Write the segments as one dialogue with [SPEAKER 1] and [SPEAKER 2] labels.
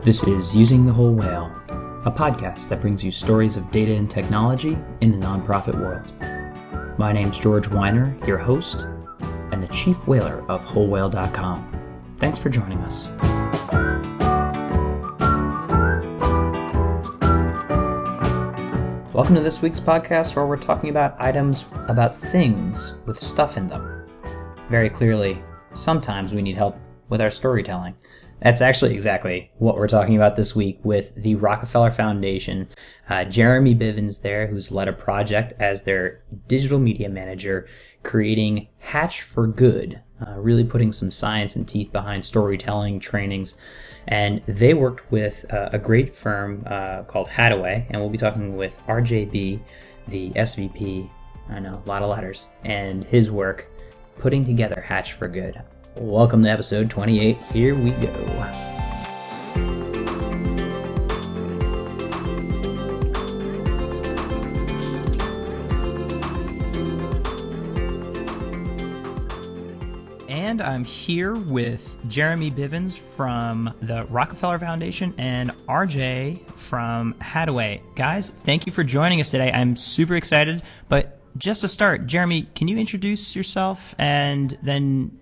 [SPEAKER 1] This is Using the Whole Whale, a podcast that brings you stories of data and technology in the nonprofit world. My name's George Weiner, your host, and the chief whaler of WholeWhale.com. Thanks for joining us. Welcome to this week's podcast where we're talking about items about things with stuff in them. Very clearly, sometimes we need help with our storytelling. That's actually exactly what we're talking about this week with the Rockefeller Foundation. Jereme Bivins there, who's led a project as their digital media manager, creating Hatch for Good, really putting some science and teeth behind storytelling trainings. And they worked with a great firm called Hattaway, and we'll be talking with RJB, the SVP, I know, a lot of letters, and his work putting together Hatch for Good. Welcome to episode 28. Here we go. And I'm here with Jereme Bivins from the Rockefeller Foundation and RJ from Hattaway. Guys, thank you for joining us today. I'm super excited. But just to start, Jereme, can you introduce yourself and then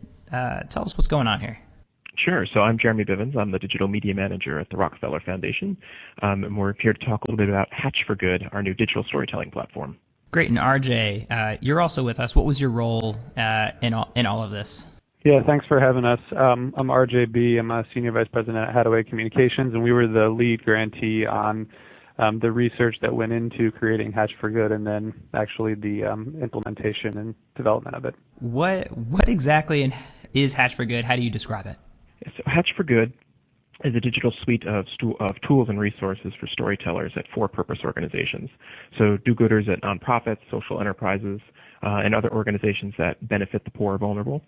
[SPEAKER 1] tell us what's going on here?
[SPEAKER 2] Sure. So I'm Jereme Bivins. I'm the digital media manager at the Rockefeller Foundation. And we're here to talk a little bit about Hatch for Good, our new digital storytelling platform.
[SPEAKER 1] Great. And RJ, you're also with us. What was your role in all of this?
[SPEAKER 3] Yeah, thanks for having us. I'm RJB. I'm a senior vice president at Hattaway Communications, and we were the lead grantee on the research that went into creating Hatch for Good and then actually the implementation and development of it.
[SPEAKER 1] What exactly is Hatch for Good? How do you describe it?
[SPEAKER 2] So Hatch for Good is a digital suite of tools and resources for storytellers at for-purpose organizations. So do-gooders at nonprofits, social enterprises, and other organizations that benefit the poor or vulnerable.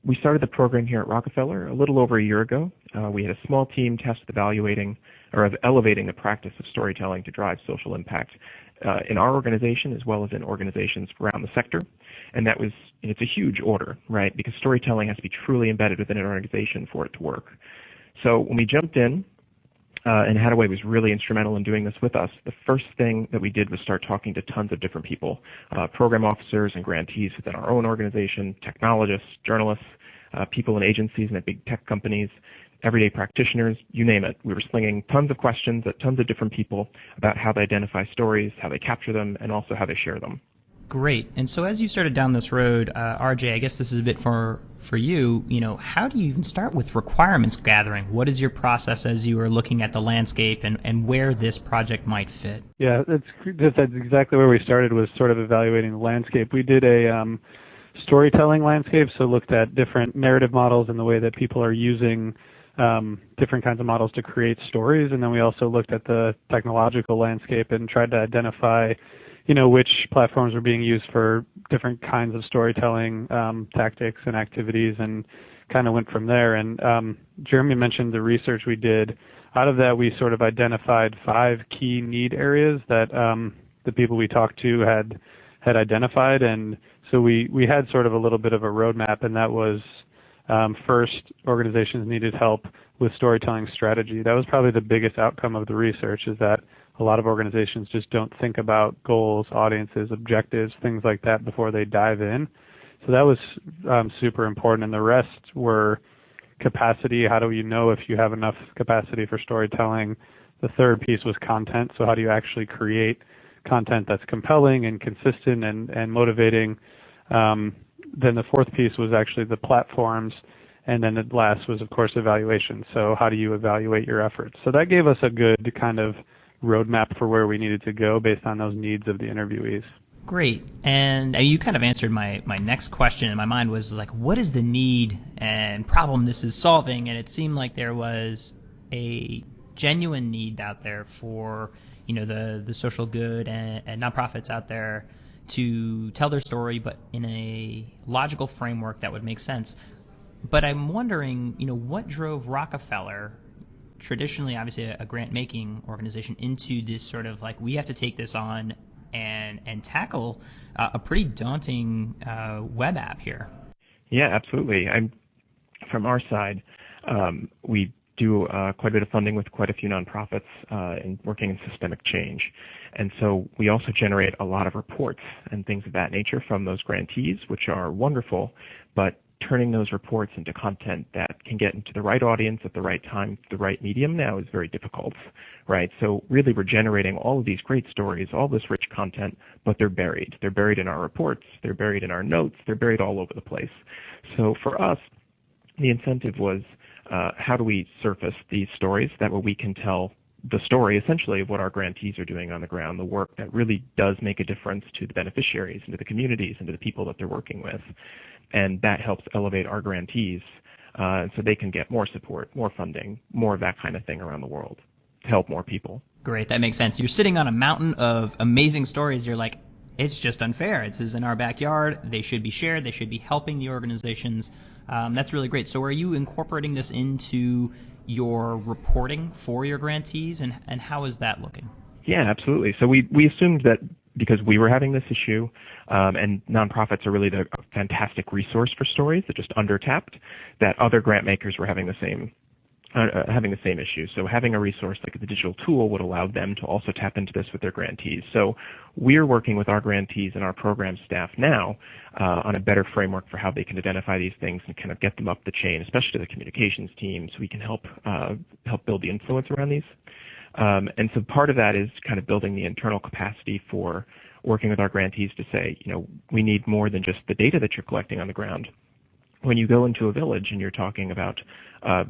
[SPEAKER 2] We started the program here at Rockefeller a little over a year ago. We had a small team tasked with elevating the practice of storytelling to drive social impact in our organization as well as in organizations around the sector. And it's a huge order, right? Because storytelling has to be truly embedded within an organization for it to work. So when we jumped in, and Hattaway was really instrumental in doing this with us, the first thing that we did was start talking to tons of different people, program officers and grantees within our own organization, technologists, journalists, people in agencies and at big tech companies, everyday practitioners, you name it. We were slinging tons of questions at tons of different people about how they identify stories, how they capture them, and also how they share them.
[SPEAKER 1] Great. And so as you started down this road, RJ, I guess this is a bit for you. How do you even start with requirements gathering? What is your process as you are looking at the landscape and where this project might fit?
[SPEAKER 3] Yeah, that's exactly where we started, was sort of evaluating the landscape. We did a storytelling landscape, so looked at different narrative models and the way that people are using different kinds of models to create stories. And then we also looked at the technological landscape and tried to identify which platforms were being used for different kinds of storytelling tactics and activities, and kind of went from there. And Jereme mentioned the research we did. Out of that, we sort of identified 5 key need areas that the people we talked to had identified. And so we had sort of a little bit of a roadmap, and that was first, organizations needed help with storytelling strategy. That was probably the biggest outcome of the research, is that a lot of organizations just don't think about goals, audiences, objectives, things like that before they dive in. So that was super important. And the rest were capacity. How do you know if you have enough capacity for storytelling? The third piece was content. So how do you actually create content that's compelling and consistent and motivating? Then the fourth piece was actually the platforms. And then the last was, of course, evaluation. So how do you evaluate your efforts? So that gave us a good kind of roadmap for where we needed to go based on those needs of the interviewees.
[SPEAKER 1] Great. And you kind of answered my next question in my mind, was like, what is the need and problem this is solving? And it seemed like there was a genuine need out there for, the social good and nonprofits out there to tell their story, but in a logical framework that would make sense. But I'm wondering, what drove Rockefeller, traditionally obviously a grant-making organization, into this sort of like, we have to take this on and tackle a pretty daunting web app here?
[SPEAKER 2] Yeah, absolutely. From our side, we do quite a bit of funding with quite a few nonprofits in working in systemic change. And so we also generate a lot of reports and things of that nature from those grantees, which are wonderful, but turning those reports into content that can get into the right audience at the right time, the right medium now is very difficult, right? So really we're generating all of these great stories, all this rich content, but they're buried. They're buried in our reports, they're buried in our notes, they're buried all over the place. So for us, the incentive was how do we surface these stories? That way we can tell the story essentially of what our grantees are doing on the ground, the work that really does make a difference to the beneficiaries and to the communities and to the people that they're working with. And that helps elevate our grantees so they can get more support, more funding, more of that kind of thing around the world to help more people.
[SPEAKER 1] Great, that makes sense. You're sitting on a mountain of amazing stories. You're like, it's just unfair. This is in our backyard. They should be shared. They should be helping the organizations. That's really great. So are you incorporating this into your reporting for your grantees, and how is that looking?
[SPEAKER 2] Yeah, absolutely. So we assumed that because we were having this issue, and nonprofits are really a fantastic resource for stories, they're just under-tapped, that other grant makers were having the same issue. So having a resource like the digital tool would allow them to also tap into this with their grantees. So we're working with our grantees and our program staff now on a better framework for how they can identify these things and kind of get them up the chain, especially to the communications team, so we can help build the influence around these. And so part of that is kind of building the internal capacity for working with our grantees to say, we need more than just the data that you're collecting on the ground. When you go into a village and you're talking about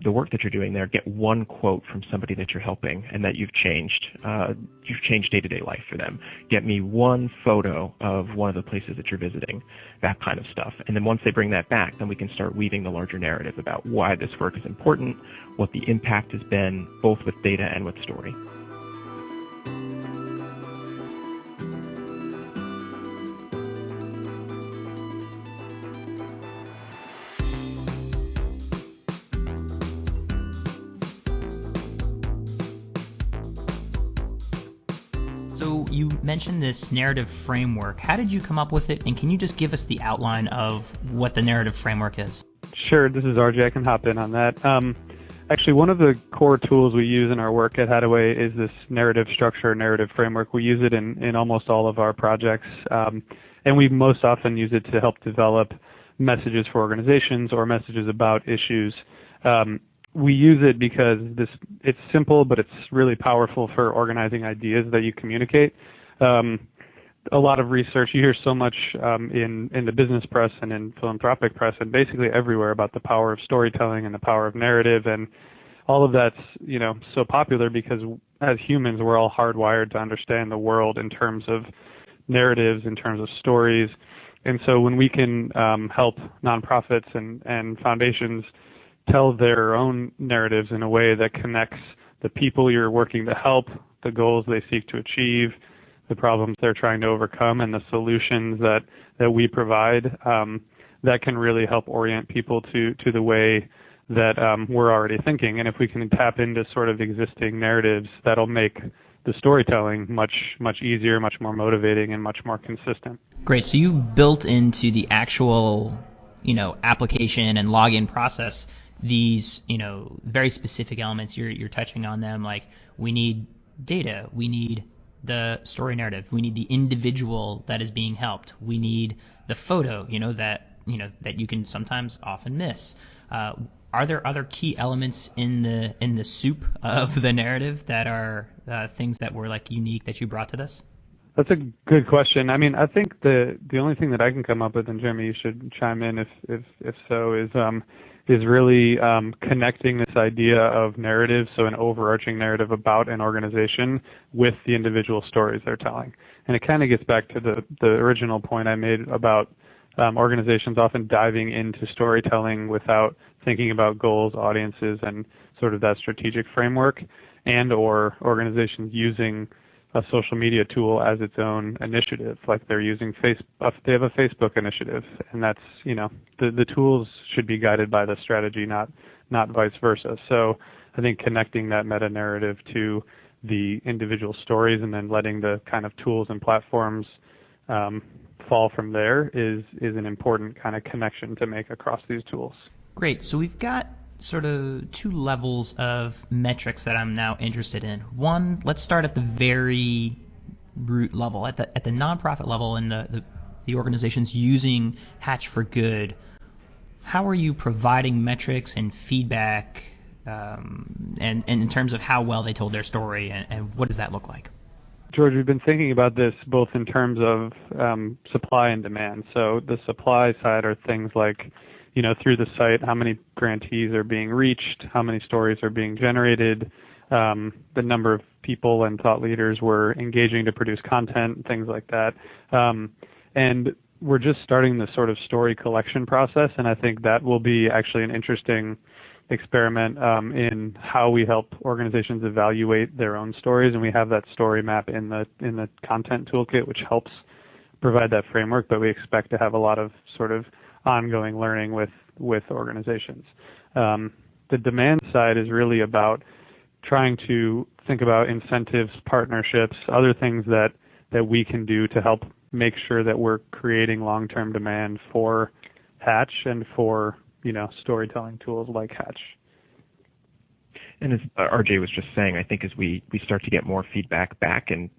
[SPEAKER 2] the work that you're doing there, get one quote from somebody that you're helping and that you've changed day-to-day life for them. Get me one photo of one of the places that you're visiting, that kind of stuff. And then once they bring that back, then we can start weaving the larger narrative about why this work is important, what the impact has been, both with data and with story.
[SPEAKER 1] So you mentioned this narrative framework. How did you come up with it, and can you just give us the outline of what the narrative framework is?
[SPEAKER 3] Sure, this is RJ. I can hop in on that. Actually, one of the core tools we use in our work at Hattaway is this narrative structure, narrative framework. We use it in almost all of our projects, and we most often use it to help develop messages for organizations or messages about issues. We use it because it's simple, but it's really powerful for organizing ideas that you communicate. A lot of research, you hear so much in the business press and in philanthropic press and basically everywhere about the power of storytelling and the power of narrative, and all of that's so popular because as humans we're all hardwired to understand the world in terms of narratives, in terms of stories. And so when we can help nonprofits and foundations tell their own narratives in a way that connects the people you're working to help, the goals they seek to achieve, the problems they're trying to overcome, and the solutions that we provide, that can really help orient people to the way that we're already thinking. And if we can tap into sort of existing narratives, that'll make the storytelling much easier, much more motivating, and much more consistent.
[SPEAKER 1] Great. So you built into the actual, application and login process these, very specific elements. You're touching on them, like we need data, we need the story narrative, we need the individual that is being helped, we need the photo, that you can sometimes often miss. Are there other key elements in the soup of the narrative that are things that were like unique that you brought to this?
[SPEAKER 3] That's a good question. I mean, I think the only thing that I can come up with, and Jereme, you should chime in if so, is really connecting this idea of narrative, so an overarching narrative about an organization, with the individual stories they're telling. And it kind of gets back to the original point I made about organizations often diving into storytelling without thinking about goals, audiences, and sort of that strategic framework, and or organizations using a social media tool as its own initiative, like they're using they have a Facebook initiative, and that's, the tools should be guided by the strategy, not vice versa. So I think connecting that meta narrative to the individual stories and then letting the kind of tools and platforms fall from there is an important kind of connection to make across these tools.
[SPEAKER 1] Great. So we've got sort of two levels of metrics that I'm now interested in. One, let's start at the very root level, at the nonprofit level, and the organizations using Hatch for Good. How are you providing metrics and feedback, and in terms of how well they told their story, and what does that look like?
[SPEAKER 3] George, we've been thinking about this both in terms of supply and demand. So the supply side are things like, through the site, how many grantees are being reached, how many stories are being generated, the number of people and thought leaders we're engaging to produce content, things like that. And we're just starting the sort of story collection process, and I think that will be actually an interesting experiment in how we help organizations evaluate their own stories, and we have that story map in the content toolkit, which helps provide that framework, but we expect to have a lot of sort of ongoing learning with organizations. The demand side is really about trying to think about incentives, partnerships, other things that we can do to help make sure that we're creating long-term demand for Hatch and for storytelling tools like Hatch.
[SPEAKER 2] And as RJ was just saying, I think as we start to get more feedback back, and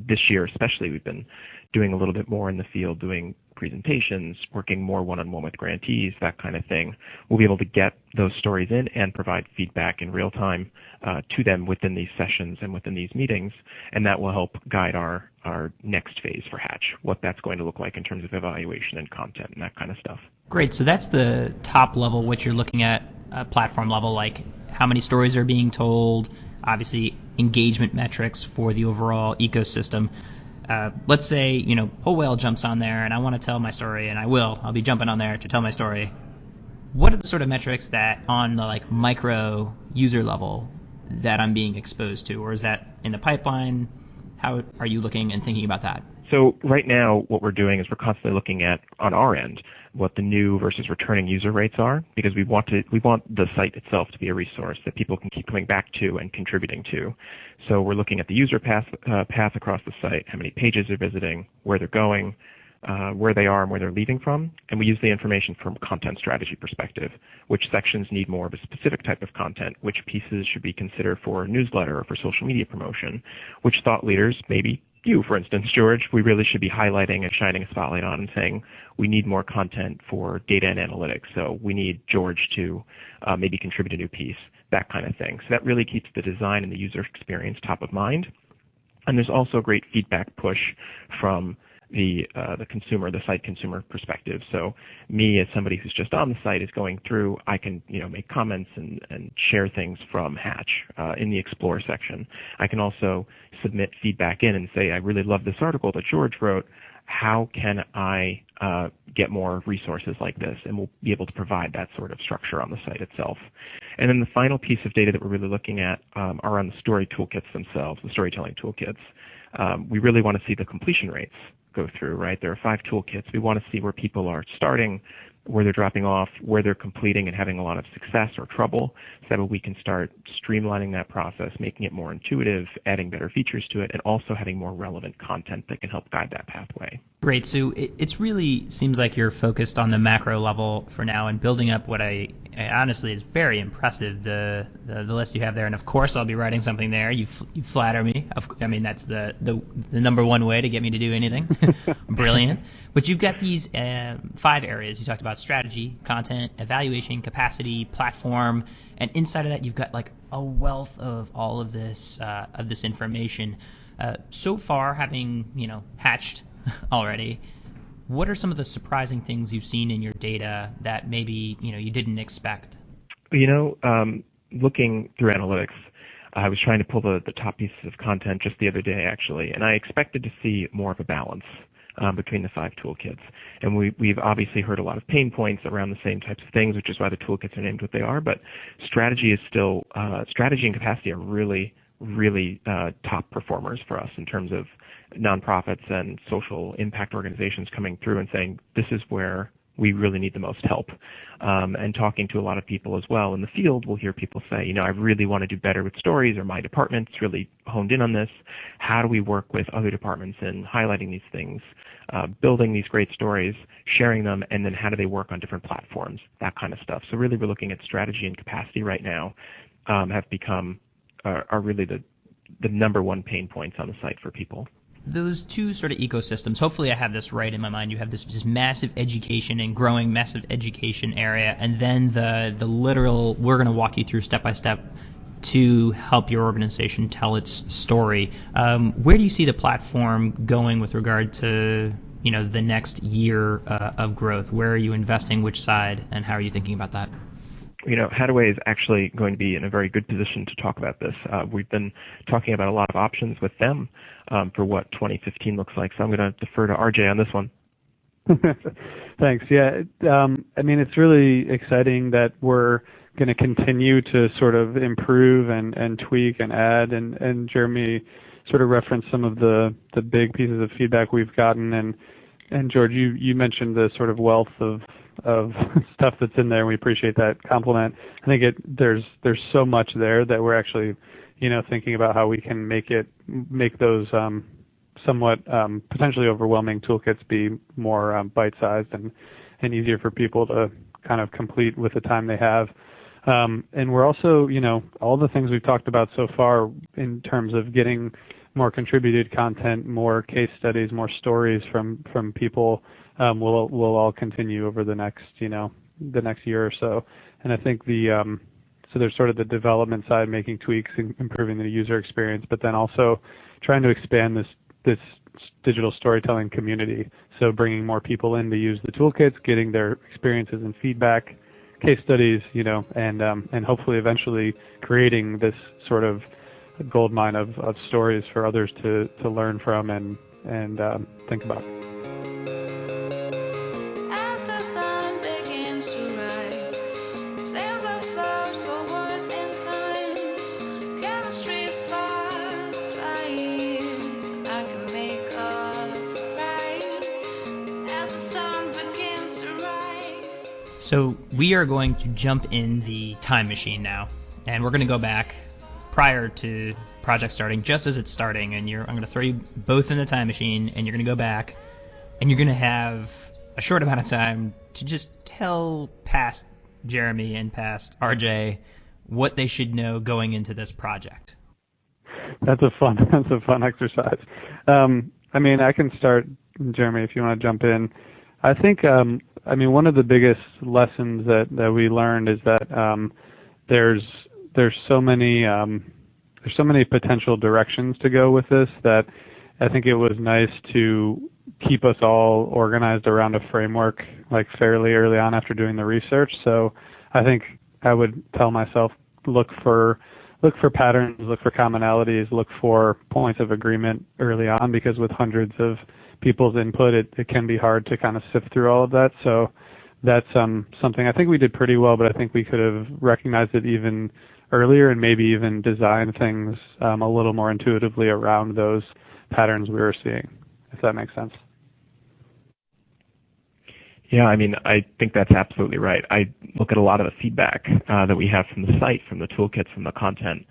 [SPEAKER 2] this year especially, we've been doing a little bit more in the field, doing presentations, working more one-on-one with grantees, that kind of thing. We'll be able to get those stories in and provide feedback in real time to them within these sessions and within these meetings, and that will help guide our next phase for Hatch, what that's going to look like in terms of evaluation and content and that kind of stuff.
[SPEAKER 1] Great. So that's the top level, what you're looking at, platform level, like how many stories are being told, obviously engagement metrics for the overall ecosystem. Let's say, Whole Whale jumps on there and I want to tell my story, and I'll be jumping on there to tell my story. What are the sort of metrics that on the micro user level that I'm being exposed to, or is that in the pipeline? How are you looking and thinking about that?
[SPEAKER 2] So right now, what we're doing is we're constantly looking at, on our end, what the new versus returning user rates are, because we want the site itself to be a resource that people can keep coming back to and contributing to. So we're looking at the user path across the site, how many pages they're visiting, where they're going, where they are and where they're leaving from, and we use the information from a content strategy perspective, which sections need more of a specific type of content, which pieces should be considered for newsletter or for social media promotion, which thought leaders, maybe you, for instance, George, we really should be highlighting and shining a spotlight on and saying we need more content for data and analytics. So we need George to maybe contribute a new piece, that kind of thing. So that really keeps the design and the user experience top of mind. And there's also a great feedback push from the consumer, the site consumer perspective. So me, as somebody who's just on the site, is going through, I can make comments and share things from Hatch in the Explore section. I can also submit feedback in and say, I really love this article that George wrote. How can I get more resources like this? And we'll be able to provide that sort of structure on the site itself. And then the final piece of data that we're really looking at are on the story toolkits themselves, the storytelling toolkits. We really want to see the completion rates go through, right? There are 5 toolkits. We want to see where people are starting, where they're dropping off, where they're completing and having a lot of success or trouble, so that we can start streamlining that process, making it more intuitive, adding better features to it, and also having more relevant content that can help guide that pathway.
[SPEAKER 1] Great. So it's really seems like you're focused on the macro level for now and building up what I honestly is very impressive, the list you have there. And of course, I'll be writing something there. You flatter me. I mean, that's the number one way to get me to do anything. Brilliant. But you've got these 5 areas. You talked about strategy, content, evaluation, capacity, platform, and inside of that, you've got a wealth of all of this information. So far, having hatched already, what are some of the surprising things you've seen in your data that maybe you didn't expect?
[SPEAKER 2] Looking through analytics, I was trying to pull the top pieces of content just the other day, actually, and I expected to see more of a balance between the 5 toolkits. And we've obviously heard a lot of pain points around the same types of things, which is why the toolkits are named what they are. But strategy and capacity are really, really top performers for us in terms of nonprofits and social impact organizations coming through and saying, this is where we really need the most help. And talking to a lot of people as well in the field, we'll hear people say, I really want to do better with stories, or my department's really honed in on this. How do we work with other departments in highlighting these things, building these great stories, sharing them, and then how do they work on different platforms, that kind of stuff. So really we're looking at strategy and capacity right now, have become are really the number one pain points on the site for people.
[SPEAKER 1] Those two sort of ecosystems, hopefully I have this right in my mind. You have this massive education and growing massive education area, and then the literal, we're going to walk you through step by step to help your organization tell its story. Where do you see the platform going with regard to the next year of growth? Where are you investing, which side, and how are you thinking about that?
[SPEAKER 2] Hattaway is actually going to be in a very good position to talk about this. We've been talking about a lot of options with them for what 2015 looks like. So I'm going to defer to RJ on this one.
[SPEAKER 3] Thanks. Yeah, it's really exciting that we're going to continue to sort of improve and tweak and add. And Jereme sort of referenced some of the big pieces of feedback we've gotten. And George, you mentioned the sort of wealth of stuff that's in there, and we appreciate that compliment. I think there's so much there that we're actually thinking about how we can make those somewhat potentially overwhelming toolkits be more bite-sized and easier for people to kind of complete with the time they have. And we're also all the things we've talked about so far in terms of getting more contributed content, more case studies, more stories from people will all continue over the next year or so. And I think so there's sort of the development side, making tweaks, improving the user experience, but then also trying to expand this digital storytelling community. So bringing more people in to use the toolkits, getting their experiences and feedback, case studies, and hopefully eventually creating this sort of goldmine of stories for others to learn from and think about.
[SPEAKER 1] So we are going to jump in the time machine now, and we're going to go back prior to project starting, just as it's starting, and I'm going to throw you both in the time machine, and you're going to go back, and you're going to have a short amount of time to just tell past Jereme and past RJ what they should know going into this project.
[SPEAKER 3] That's a fun exercise. I can start, Jereme, if you want to jump in. I think, one of the biggest lessons that we learned is that there's so many potential directions to go with this that I think it was nice to keep us all organized around a framework like fairly early on after doing the research. So I think I would tell myself, look for patterns, look for commonalities, look for points of agreement early on, because with hundreds of people's input, it can be hard to kind of sift through all of that. So that's something I think we did pretty well, but I think we could have recognized it even earlier and maybe even designed things a little more intuitively around those patterns we were seeing, if that makes sense.
[SPEAKER 2] Yeah, I think that's absolutely right. I look at a lot of the feedback that we have from the site, from the toolkits, from the content,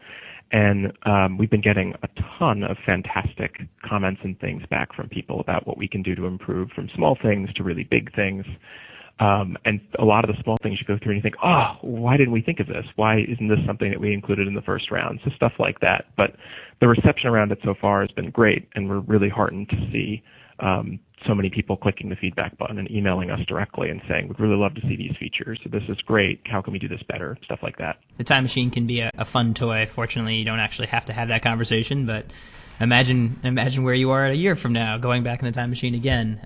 [SPEAKER 2] and we've been getting a ton of fantastic comments and things back from people about what we can do to improve, from small things to really big things. And a lot of the small things you go through and you think, oh, why didn't we think of this? Why isn't this something that we included in the first round? So stuff like that. But the reception around it so far has been great, and we're really heartened to see so many people clicking the feedback button and emailing us directly and saying, we'd really love to see these features. So this is great. How can we do this better? Stuff like that. The time machine can be a fun toy. Fortunately, you don't actually have to have that conversation, but imagine where you are a year from now, going back in the time machine again.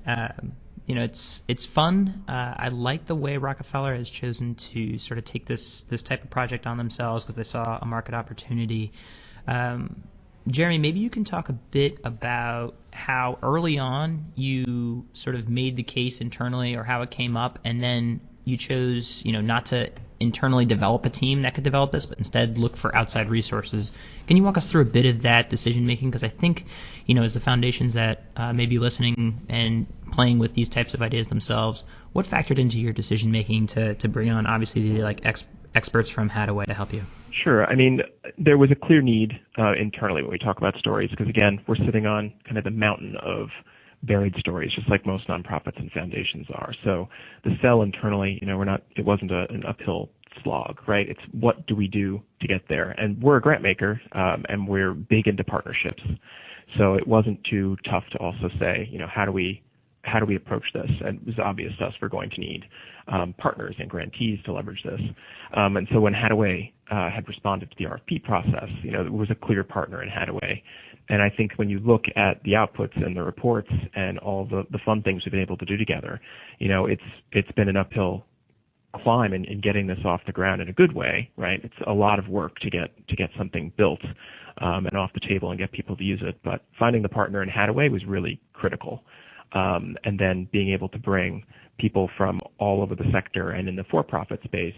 [SPEAKER 2] It's fun. I like the way Rockefeller has chosen to sort of take this type of project on themselves because they saw a market opportunity. Jereme, maybe you can talk a bit about how early on you sort of made the case internally, or how it came up, and then
[SPEAKER 1] you chose, not to internally develop a team that could develop this, but instead look for outside resources. Can you walk us through a bit of that decision making? Because I think, as the foundations that may be listening and playing with these types of ideas themselves, what factored into your decision making to bring on obviously the experts from Hattaway to help you?
[SPEAKER 2] Sure. I mean, there was a clear need internally when we talk about stories, because again, we're sitting on kind of the mountain of buried stories, just like most nonprofits and foundations are. So the sell internally, it wasn't an uphill slog, right? It's what do we do to get there? And we're a grant maker, and we're big into partnerships. So it wasn't too tough to also say, how do we approach this? And it was obvious to us we're going to need partners and grantees to leverage this. And so when Hattaway had responded to the RFP process, there was a clear partner in Hattaway. And I think when you look at the outputs and the reports and all the fun things we've been able to do together, it's been an uphill climb in getting this off the ground in a good way, right? It's a lot of work to get something built and off the table and get people to use it. But finding the partner in Hattaway was really critical. And then being able to bring people from all over the sector and in the for-profit space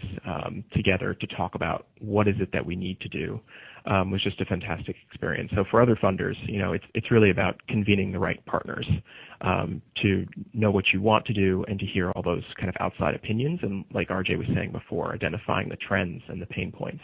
[SPEAKER 2] together to talk about what is it that we need to do was just a fantastic experience. So for other funders, it's really about convening the right partners to know what you want to do and to hear all those kind of outside opinions. And like RJ was saying before, identifying the trends and the pain points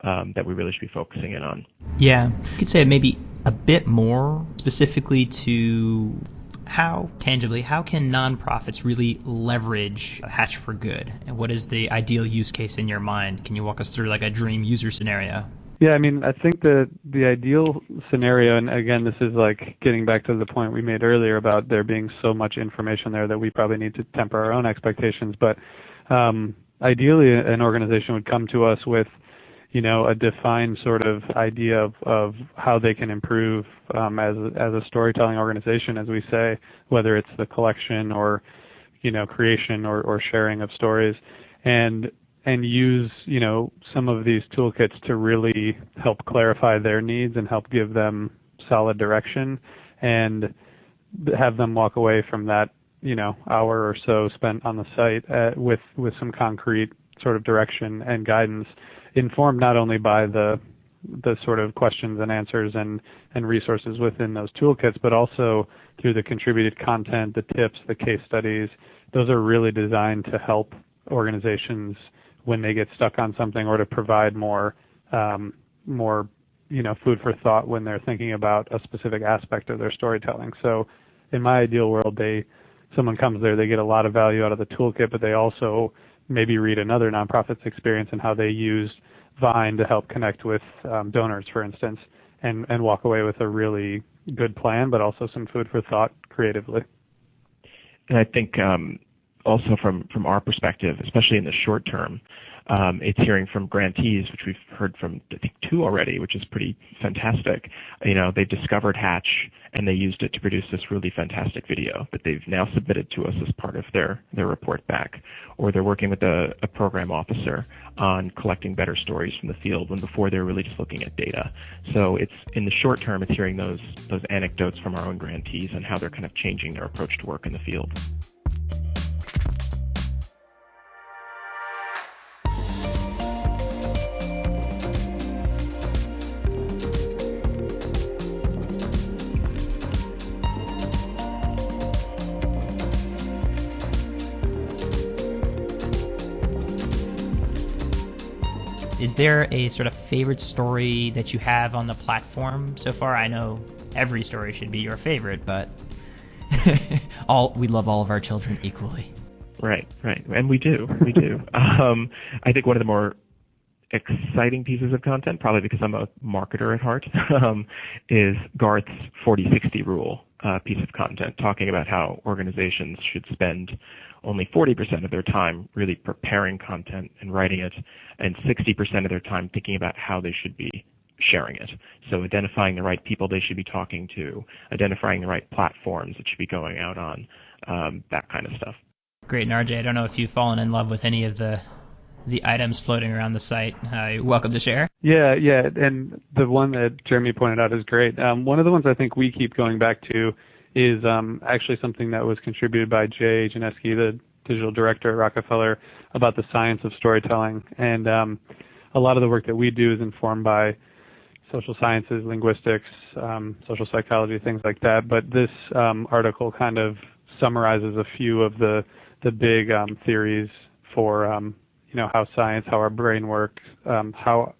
[SPEAKER 2] that we really should be focusing in on.
[SPEAKER 1] Yeah, you could say maybe a bit more specifically to how can nonprofits really leverage Hatch for Good? And what is the ideal use case in your mind? Can you walk us through like a dream user scenario?
[SPEAKER 3] Yeah, I mean, I think the ideal scenario, and again, this is like getting back to the point we made earlier about there being so much information there that we probably need to temper our own expectations. But ideally, an organization would come to us with, a defined sort of idea of how they can improve as a storytelling organization, as we say, whether it's the collection or, creation or sharing of stories, and use, some of these toolkits to really help clarify their needs and help give them solid direction and have them walk away from that, hour or so spent on the site with some concrete sort of direction and guidance, informed not only by the sort of questions and answers and resources within those toolkits, but also through the contributed content, the tips, the case studies. Those are really designed to help organizations when they get stuck on something, or to provide more food for thought when they're thinking about a specific aspect of their storytelling. So in my ideal world, someone comes there, they get a lot of value out of the toolkit, but they also maybe read another nonprofit's experience and how they used Vine to help connect with donors, for instance, and walk away with a really good plan, but also some food for thought creatively.
[SPEAKER 2] And I think also from our perspective, especially in the short term, it's hearing from grantees, which we've heard from, I think, 2 already, which is pretty fantastic. They discovered Hatch and they used it to produce this really fantastic video that they've now submitted to us as part of their report back. Or they're working with a program officer on collecting better stories from the field when before they're really just looking at data. So it's in the short term, it's hearing those anecdotes from our own grantees and how they're kind of changing their approach to work in the field.
[SPEAKER 1] Is there a sort of favorite story that you have on the platform so far? I know every story should be your favorite, but we love all of our children equally.
[SPEAKER 2] Right. And we do. I think one of the more exciting pieces of content, probably because I'm a marketer at heart, is Garth's 40-60 rule piece of content, talking about how organizations should spend only 40% of their time really preparing content and writing it, and 60% of their time thinking about how they should be sharing it. So identifying the right people they should be talking to, identifying the right platforms it should be going out on, that kind of stuff.
[SPEAKER 1] Great. And RJ, I don't know if you've fallen in love with any of the items floating around the site. You're welcome to share. Yeah,
[SPEAKER 3] and the one that Jereme pointed out is great. One of the ones I think we keep going back to is actually something that was contributed by Jay Janeski, the digital director at Rockefeller, about the science of storytelling. And a lot of the work that we do is informed by social sciences, linguistics, social psychology, things like that. But this article kind of summarizes a few of the big theories for how science, how our brain works, how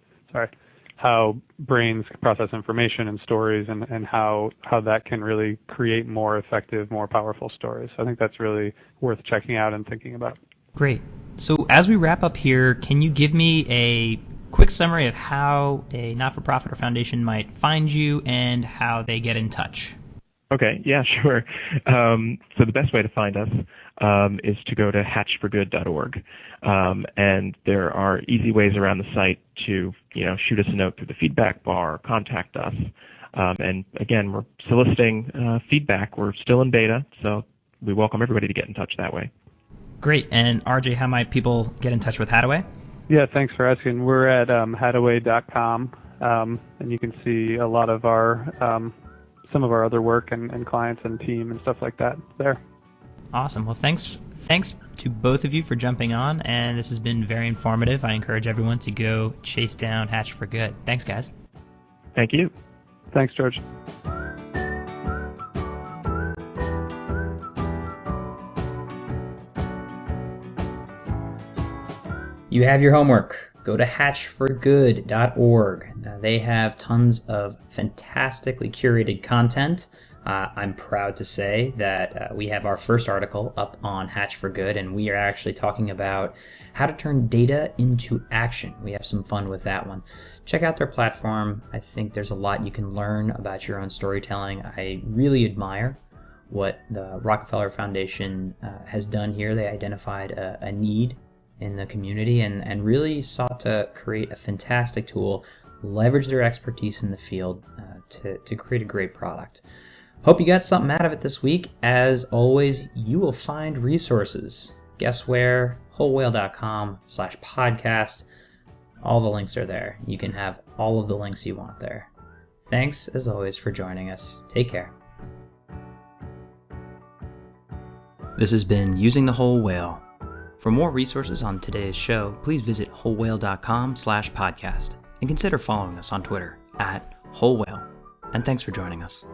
[SPEAKER 3] brains process information and stories, and how that can really create more effective, more powerful stories. So I think that's really worth checking out and thinking about.
[SPEAKER 1] Great. So as we wrap up here, can you give me a quick summary of how a not-for-profit or foundation might find you and how they get in touch?
[SPEAKER 2] Okay, yeah, sure. So the best way to find us is to go to hatchforgood.org, and there are easy ways around the site to, shoot us a note through the feedback bar, contact us, and again, we're soliciting feedback. We're still in beta, so we welcome everybody to get in touch that way.
[SPEAKER 1] Great. And RJ, how might people get in touch with Hattaway?
[SPEAKER 3] Yeah, thanks for asking. We're at hattaway.com, and you can see a lot of our some of our other work and clients and team and stuff like that there.
[SPEAKER 1] Awesome. Well, thanks to both of you for jumping on, and this has been very informative. I encourage everyone to go chase down Hatch for Good. Thanks, guys.
[SPEAKER 2] Thank you.
[SPEAKER 3] Thanks, George.
[SPEAKER 1] You have your homework. Go to hatchforgood.org. They have tons of fantastically curated content. I'm proud to say that we have our first article up on Hatch for Good, and we are actually talking about how to turn data into action. We have some fun with that one. Check out their platform. I think there's a lot you can learn about your own storytelling. I really admire what the Rockefeller Foundation has done here. They identified a need in the community and really sought to create a fantastic tool, leverage their expertise in the field to create a great product. Hope you got something out of it this week. As always, you will find resources. Guess where? wholewhale.com/podcast. All the links are there. You can have all of the links you want there. Thanks, as always, for joining us. Take care. This has been Using the Whole Whale. For more resources on today's show, please visit wholewhale.com/podcast and consider following us on Twitter @wholewhale. And thanks for joining us.